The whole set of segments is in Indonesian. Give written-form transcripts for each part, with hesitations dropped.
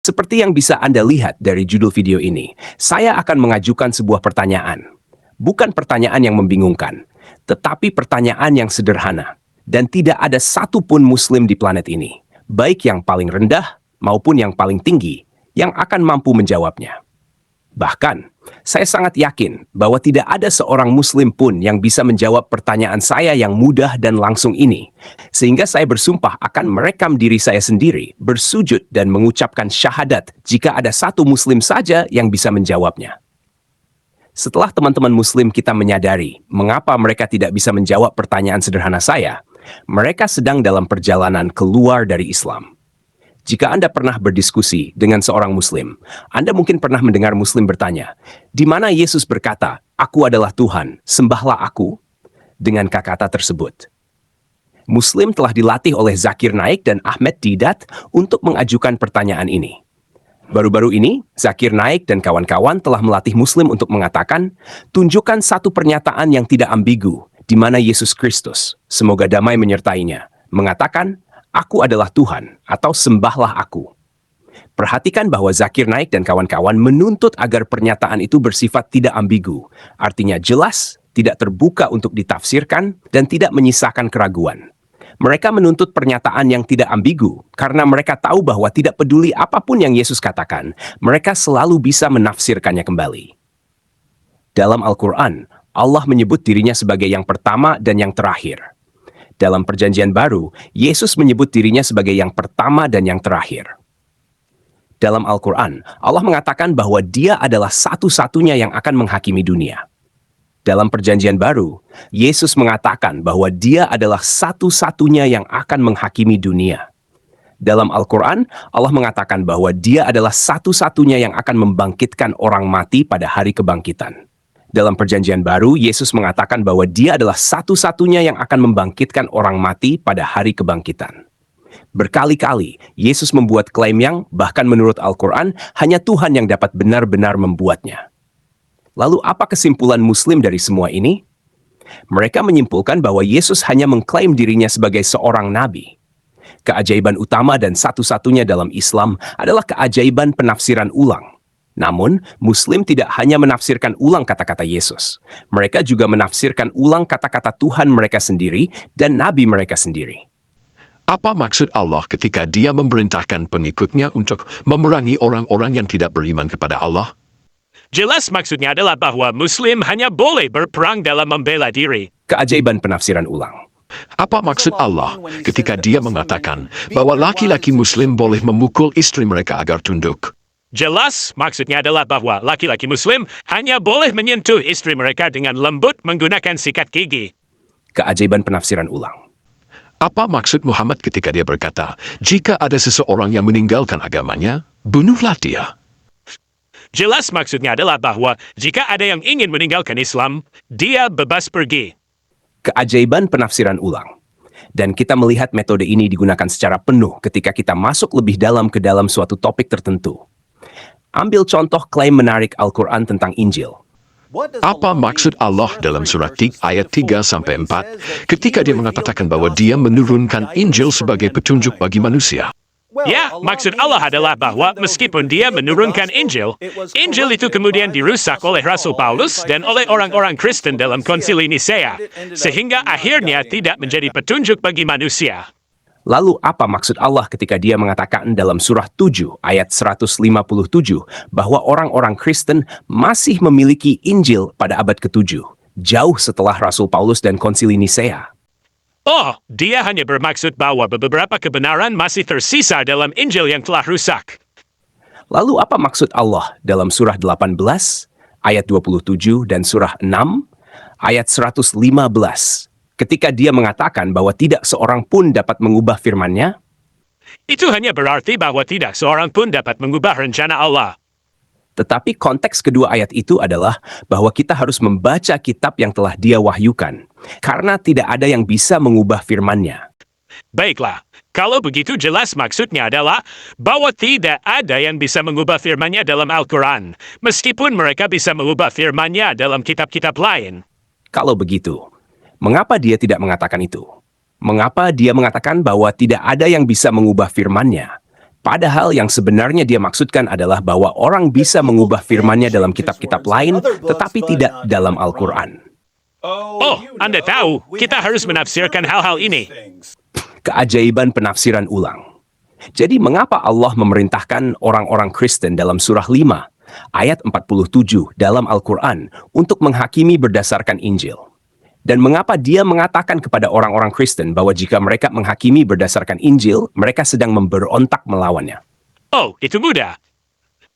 Seperti yang bisa Anda lihat dari judul video ini, saya akan mengajukan sebuah pertanyaan. Bukan pertanyaan yang membingungkan, tetapi pertanyaan yang sederhana. Dan tidak ada satupun Muslim di planet ini, baik yang paling rendah maupun yang paling tinggi, yang akan mampu menjawabnya. Bahkan, saya sangat yakin bahwa tidak ada seorang Muslim pun yang bisa menjawab pertanyaan saya yang mudah dan langsung ini. Sehingga saya bersumpah akan merekam diri saya sendiri, bersujud dan mengucapkan syahadat jika ada satu Muslim saja yang bisa menjawabnya. Setelah teman-teman Muslim kita menyadari mengapa mereka tidak bisa menjawab pertanyaan sederhana saya, mereka sedang dalam perjalanan keluar dari Islam. Jika Anda pernah berdiskusi dengan seorang Muslim, Anda mungkin pernah mendengar Muslim bertanya, di mana Yesus berkata, "Aku adalah Tuhan, sembahlah aku," dengan kata-kata tersebut. Muslim telah dilatih oleh Zakir Naik dan Ahmed Didat untuk mengajukan pertanyaan ini. Baru-baru ini, Zakir Naik dan kawan-kawan telah melatih Muslim untuk mengatakan, tunjukkan satu pernyataan yang tidak ambigu, di mana Yesus Kristus, semoga damai menyertainya, mengatakan, "Aku adalah Tuhan," atau "Sembahlah aku." Perhatikan bahwa Zakir Naik dan kawan-kawan menuntut agar pernyataan itu bersifat tidak ambigu, artinya jelas, tidak terbuka untuk ditafsirkan, dan tidak menyisakan keraguan. Mereka menuntut pernyataan yang tidak ambigu, karena mereka tahu bahwa tidak peduli apapun yang Yesus katakan, mereka selalu bisa menafsirkannya kembali. Dalam Al-Quran, Allah menyebut dirinya sebagai yang pertama dan yang terakhir. Dalam Perjanjian Baru, Yesus menyebut dirinya sebagai yang pertama dan yang terakhir. Dalam Al-Quran, Allah mengatakan bahwa Dia adalah satu-satunya yang akan menghakimi dunia. Dalam Perjanjian Baru, Yesus mengatakan bahwa Dia adalah satu-satunya yang akan menghakimi dunia. Dalam Al-Quran, Allah mengatakan bahwa Dia adalah satu-satunya yang akan membangkitkan orang mati pada hari kebangkitan. Dalam Perjanjian Baru, Yesus mengatakan bahwa Dia adalah satu-satunya yang akan membangkitkan orang mati pada hari kebangkitan. Berkali-kali, Yesus membuat klaim yang, bahkan menurut Al-Quran, hanya Tuhan yang dapat benar-benar membuatnya. Lalu apa kesimpulan Muslim dari semua ini? Mereka menyimpulkan bahwa Yesus hanya mengklaim dirinya sebagai seorang nabi. Keajaiban utama dan satu-satunya dalam Islam adalah keajaiban penafsiran ulang. Namun, Muslim tidak hanya menafsirkan ulang kata-kata Yesus. Mereka juga menafsirkan ulang kata-kata Tuhan mereka sendiri dan Nabi mereka sendiri. Apa maksud Allah ketika Dia memerintahkan pengikutnya untuk memerangi orang-orang yang tidak beriman kepada Allah? Jelas maksudnya adalah bahwa Muslim hanya boleh berperang dalam membela diri. Keajaiban penafsiran ulang. Apa maksud Allah ketika Dia mengatakan bahwa laki-laki Muslim boleh memukul istri mereka agar tunduk? Jelas maksudnya adalah bahwa laki-laki Muslim hanya boleh menyentuh istri mereka dengan lembut menggunakan sikat gigi. Keajaiban penafsiran ulang. Apa maksud Muhammad ketika dia berkata, jika ada seseorang yang meninggalkan agamanya, bunuhlah dia? Jelas maksudnya adalah bahwa jika ada yang ingin meninggalkan Islam, dia bebas pergi. Keajaiban penafsiran ulang. Dan kita melihat metode ini digunakan secara penuh ketika kita masuk lebih dalam ke dalam suatu topik tertentu. Ambil contoh klaim menarik Al-Quran tentang Injil. Apa maksud Allah dalam surat 3 ayat 3-4 ketika Dia mengatakan bahwa Dia menurunkan Injil sebagai petunjuk bagi manusia? Ya, maksud Allah adalah bahwa meskipun Dia menurunkan Injil, Injil itu kemudian dirusak oleh Rasul Paulus dan oleh orang-orang Kristen dalam konsili Nisea, sehingga akhirnya tidak menjadi petunjuk bagi manusia. Lalu apa maksud Allah ketika Dia mengatakan dalam surah 7 ayat 157 bahwa orang-orang Kristen masih memiliki Injil pada abad ke-7, jauh setelah Rasul Paulus dan konsili Nisea? Oh, Dia hanya bermaksud bahwa beberapa kebenaran masih tersisa dalam Injil yang telah rusak. Lalu apa maksud Allah dalam surah 18 ayat 27 dan surah 6 ayat 115 ketika Dia mengatakan bahwa tidak seorang pun dapat mengubah firman-Nya? Itu hanya berarti bahwa tidak seorang pun dapat mengubah rencana Allah. Tetapi konteks kedua ayat itu adalah bahwa kita harus membaca kitab yang telah Dia wahyukan, karena tidak ada yang bisa mengubah firman-Nya. Baiklah, kalau begitu jelas maksudnya adalah bahwa tidak ada yang bisa mengubah firman-Nya dalam Al-Quran, meskipun mereka bisa mengubah firman-Nya dalam kitab-kitab lain. Kalau begitu, mengapa Dia tidak mengatakan itu? Mengapa Dia mengatakan bahwa tidak ada yang bisa mengubah firman-Nya? Padahal yang sebenarnya dia maksudkan adalah bahwa orang bisa mengubah firman-Nya dalam kitab-kitab lain, tetapi tidak dalam Al-Quran. Oh, Anda tahu, kita harus menafsirkan hal-hal ini. Keajaiban penafsiran ulang. Jadi mengapa Allah memerintahkan orang-orang Kristen dalam surah 5, ayat 47 dalam Al-Quran untuk menghakimi berdasarkan Injil? Dan mengapa dia mengatakan kepada orang-orang Kristen bahwa jika mereka menghakimi berdasarkan Injil, mereka sedang memberontak melawannya? Oh, itu mudah.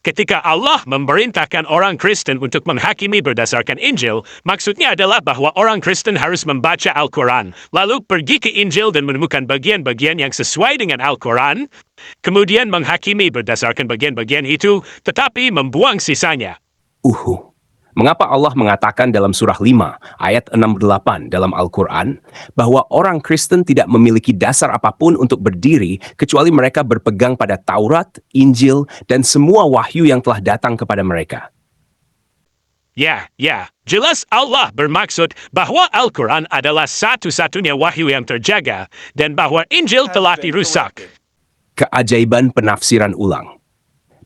Ketika Allah memerintahkan orang Kristen untuk menghakimi berdasarkan Injil, maksudnya adalah bahwa orang Kristen harus membaca Al-Quran, lalu pergi ke Injil dan menemukan bagian-bagian yang sesuai dengan Al-Quran, kemudian menghakimi berdasarkan bagian-bagian itu, tetapi membuang sisanya. Mengapa Allah mengatakan dalam surah 5 ayat 68 dalam Al-Quran bahwa orang Kristen tidak memiliki dasar apapun untuk berdiri kecuali mereka berpegang pada Taurat, Injil, dan semua wahyu yang telah datang kepada mereka? Ya, jelas Allah bermaksud bahwa Al-Quran adalah satu-satunya wahyu yang terjaga dan bahwa Injil telah dirusak. Keajaiban penafsiran ulang.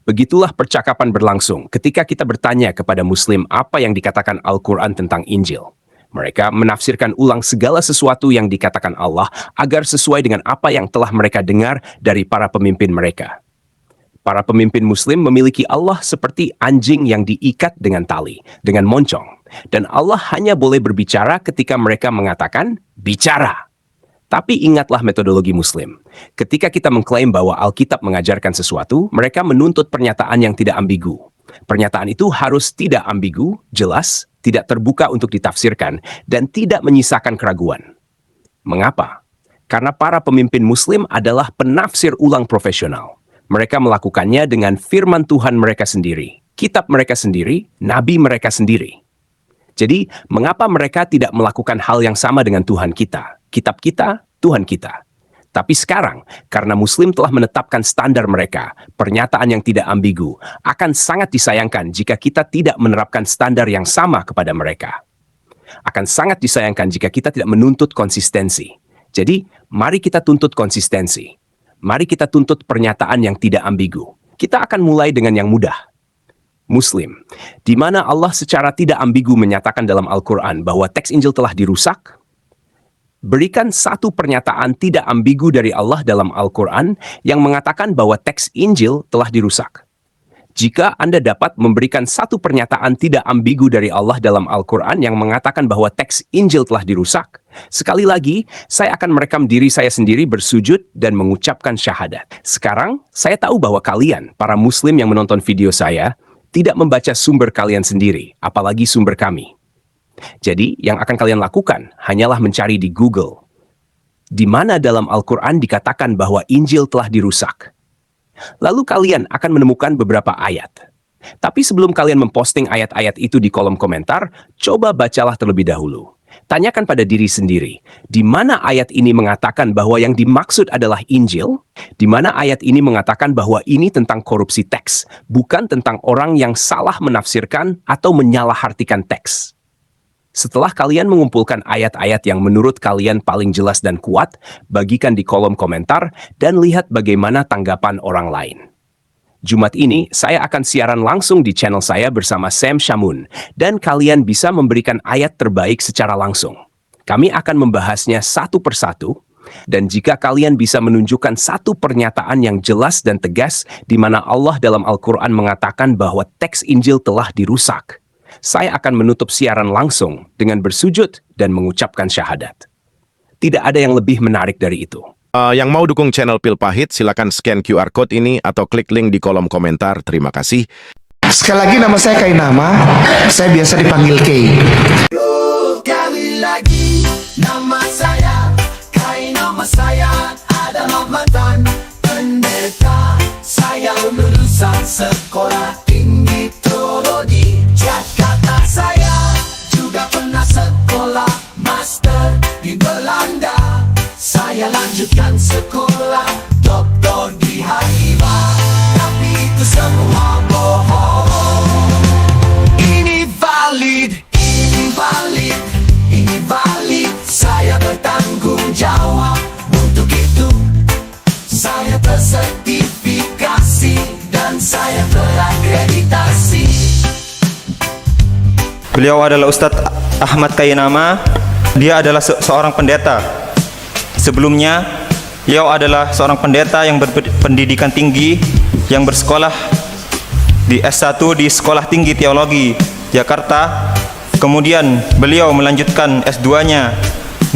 Begitulah percakapan berlangsung ketika kita bertanya kepada Muslim apa yang dikatakan Al-Quran tentang Injil. Mereka menafsirkan ulang segala sesuatu yang dikatakan Allah agar sesuai dengan apa yang telah mereka dengar dari para pemimpin mereka. Para pemimpin Muslim memiliki Allah seperti anjing yang diikat dengan tali, dengan moncong. Dan Allah hanya boleh berbicara ketika mereka mengatakan, bicara. Tapi ingatlah metodologi Muslim. Ketika kita mengklaim bahwa Alkitab mengajarkan sesuatu, mereka menuntut pernyataan yang tidak ambigu. Pernyataan itu harus tidak ambigu, jelas, tidak terbuka untuk ditafsirkan, dan tidak menyisakan keraguan. Mengapa? Karena para pemimpin Muslim adalah penafsir ulang profesional. Mereka melakukannya dengan firman Tuhan mereka sendiri, kitab mereka sendiri, nabi mereka sendiri. Jadi, mengapa mereka tidak melakukan hal yang sama dengan Tuhan kita? Kitab kita, Tuhan kita. Tapi sekarang, karena Muslim telah menetapkan standar mereka, pernyataan yang tidak ambigu, akan sangat disayangkan jika kita tidak menerapkan standar yang sama kepada mereka. Akan sangat disayangkan jika kita tidak menuntut konsistensi. Jadi, mari kita tuntut konsistensi. Mari kita tuntut pernyataan yang tidak ambigu. Kita akan mulai dengan yang mudah. Muslim, di mana Allah secara tidak ambigu menyatakan dalam Al-Quran bahwa teks Injil telah dirusak. Berikan satu pernyataan tidak ambigu dari Allah dalam Al-Quran yang mengatakan bahwa teks Injil telah dirusak. Jika Anda dapat memberikan satu pernyataan tidak ambigu dari Allah dalam Al-Quran yang mengatakan bahwa teks Injil telah dirusak, sekali lagi, saya akan merekam diri saya sendiri bersujud dan mengucapkan syahadat. Sekarang, saya tahu bahwa kalian, para Muslim yang menonton video saya, tidak membaca sumber kalian sendiri, apalagi sumber kami. Jadi, yang akan kalian lakukan hanyalah mencari di Google. Di mana dalam Al-Quran dikatakan bahwa Injil telah dirusak. Lalu kalian akan menemukan beberapa ayat. Tapi sebelum kalian memposting ayat-ayat itu di kolom komentar, coba bacalah terlebih dahulu. Tanyakan pada diri sendiri, di mana ayat ini mengatakan bahwa yang dimaksud adalah Injil? Di mana ayat ini mengatakan bahwa ini tentang korupsi teks, bukan tentang orang yang salah menafsirkan atau menyalahartikan teks? Setelah kalian mengumpulkan ayat-ayat yang menurut kalian paling jelas dan kuat, bagikan di kolom komentar dan lihat bagaimana tanggapan orang lain. Jumat ini, saya akan siaran langsung di channel saya bersama Sam Shamoun, dan kalian bisa memberikan ayat terbaik secara langsung. Kami akan membahasnya satu persatu, dan jika kalian bisa menunjukkan satu pernyataan yang jelas dan tegas di mana Allah dalam Al-Quran mengatakan bahwa teks Injil telah dirusak, saya akan menutup siaran langsung dengan bersujud dan mengucapkan syahadat. Tidak ada yang lebih menarik dari itu. Yang mau dukung channel Pil Pahit, silakan scan QR Code ini atau klik link di kolom komentar. Terima kasih. Sekali lagi nama saya Kainama, saya biasa dipanggil Kay. Sekali lagi nama saya Kainama, saya adalah mantan pendeta. Saya lulusan sekolah tinggi teologi Jakarta. Saya juga pernah sekolah master di Belanda. Saya lanjutkan sekolah doktor di HIV, tapi itu semua bohong. Ini valid, ini valid, ini valid. Saya bertanggung jawab untuk itu. Saya bersertifikat saya terakreditasi. Beliau adalah Ustadz Ahmad Kainama. Dia adalah seorang pendeta. Sebelumnya, beliau adalah seorang pendeta yang berpendidikan tinggi, yang bersekolah di S1 di Sekolah Tinggi Teologi Jakarta. Kemudian beliau melanjutkan S2-nya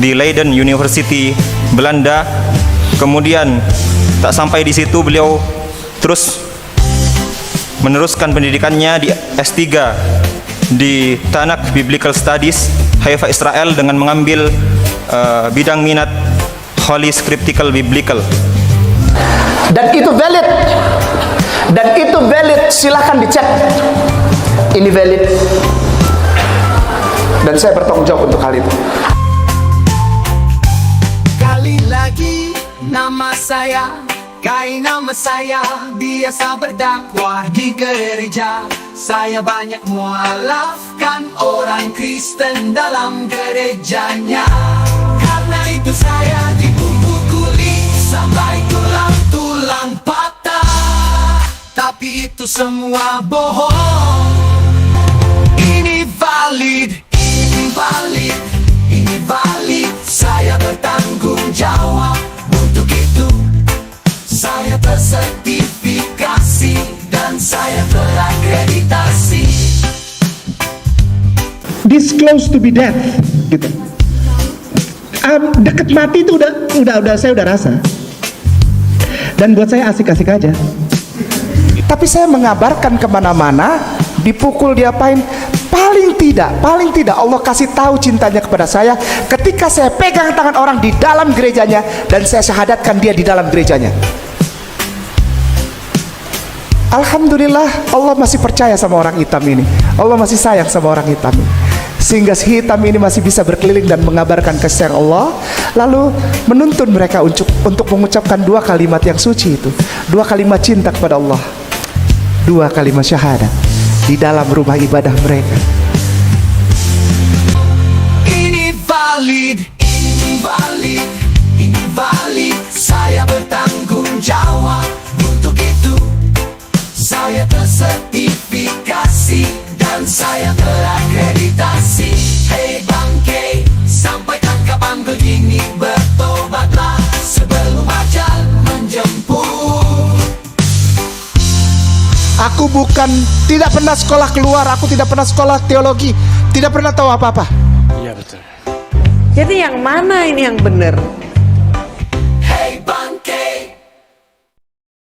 di Leiden University, Belanda. Kemudian tak sampai di situ, beliau terus meneruskan pendidikannya di S3 di Tanakh Biblical Studies, Haifa, Israel, dengan mengambil bidang minat Holy Scriptical Biblical. Dan itu valid. Dan itu valid, silahkan dicek. Ini valid. Dan saya bertanggung jawab untuk hal itu. Kali lagi nama saya, nama saya biasa berdakwah di gereja. Saya banyak mualafkan orang Kristen dalam gerejanya. Karena itu saya dipukuli sampai tulang-tulang patah. Tapi itu semua bohong. Ini valid, ini valid, ini valid. Saya bertanggung jawab untuk itu. Saya tersertifikasi dan saya terakreditasi. This close to be death, gitu. Deket mati itu udah saya udah rasa. Dan buat saya asik-asik aja. Tapi saya mengabarkan kemana-mana, dipukul, diapain. Paling tidak Allah kasih tahu cintanya kepada saya ketika saya pegang tangan orang di dalam gerejanya dan saya syahadatkan dia di dalam gerejanya. Alhamdulillah, Allah masih percaya sama orang hitam ini. Allah masih sayang sama orang hitam ini, sehingga si hitam ini masih bisa berkeliling dan mengabarkan kasih Allah, lalu menuntun mereka untuk mengucapkan dua kalimat yang suci itu, dua kalimat cinta kepada Allah, dua kalimat syahadat di dalam rumah ibadah mereka. Ini valid, ini valid, ini valid. Saya bertanggung jawab untuk itu. Saya tersertifikasi dan saya terakreditasi. Hei bangke, sampaikan kapan begini, bertobatlah sebelum ajal menjemput. Aku tidak pernah sekolah keluar, aku tidak pernah sekolah teologi, tidak pernah tahu apa-apa. Jadi yang mana ini yang benar?